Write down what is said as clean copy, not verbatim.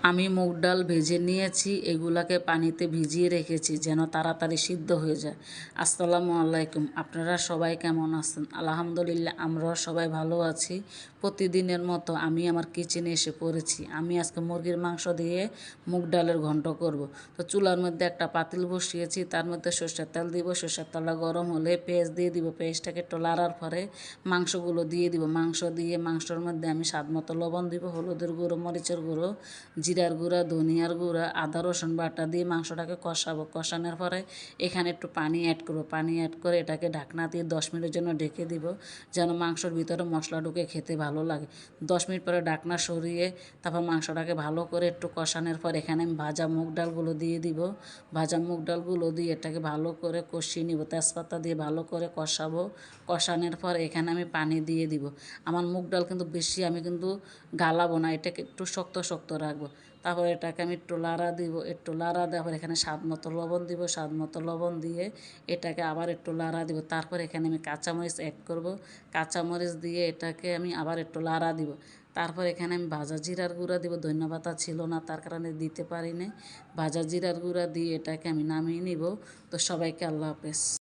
আমি মুগ ডাল ভেজে নিয়েছি, এগুলাকে পানিতে ভিজিয়ে রেখেছি যেন তাড়াতাড়ি সিদ্ধ হয়ে যায়। আসসালামু আলাইকুম, আপনারা সবাই কেমন আছেন? আলহামদুলিল্লাহ, আমরাও সবাই ভালো আছি। প্রতিদিনের মতো আমি আমার কিচেনে এসে পড়েছি। আমি আজকে মুরগির মাংস দিয়ে মুগ ডালের ঘন্ট করব। তো চুলার মধ্যে একটা পাতিল বসিয়েছি, তার মধ্যে সরষের তেল দিব। সরষের তেলটা গরম হলে পেঁয়াজ দিয়ে দিব। পেঁয়াজটাকে একটু লাড়ার পরে মাংসগুলো দিয়ে দিব। মাংস দিয়ে মাংসর মধ্যে আমি স্বাদ মতো লবণ দিব, হলুদের গুঁড়ো, মরিচের গুঁড়ো, জিরার গুঁড়া, ধনিয়ার গুঁড়া, আদা রসুন বাটা দিয়ে মাংসটাকে কষাবো। কষানোর পরে এখানে একটু পানি অ্যাড করবো। পানি অ্যাড করে এটাকে ঢাকনা দিয়ে 10 মিনিটের জন্য ঢেকে দিব, যেন মাংসর ভিতরে মশলা ঢুকে খেতে ভালো লাগে। 10 মিনিট পরে ঢাকনা সরিয়ে তারপর মাংসটাকে ভালো করে একটু কষানোর পর এখানে আমি ভাজা মুগ ডালগুলো দিয়ে দিব। ভাজা মুগ ডালগুলো দিয়ে এটাকে ভালো করে কষিয়ে নিব। তেজপাতা দিয়ে ভালো করে কষাবো। কষানোর পর এখানে আমি পানি দিয়ে দিব। আমার মুগ ডাল কিন্তু বেশি আমি কিন্তু গালাবো না, এটাকে একটু শক্ত শক্ত রাখবো। তারপর এটাকে আমি একটু লাড়া দিব। একটু লাড়া দেওয়ার পর এখানে স্বাদ মতো লবণ দিব। স্বাদ মতো লবণ দিয়ে এটাকে আবার একটু লাড়া দিব। তারপর এখানে আমি কাঁচামরিচ অ্যাড করব। কাঁচামরিচ দিয়ে এটাকে আমি আবার একটু লাড়া দিব। তারপর এখানে আমি ভাজা জিরার গুঁড়া দিব। ধনিয়া পাতা ছিল না, তার কারণে দিতে পারি না। ভাজা জিরার গুঁড়া দিয়ে এটাকে আমি নামিয়ে নিব। তো সবাইকে আল্লাহ হাফেজ।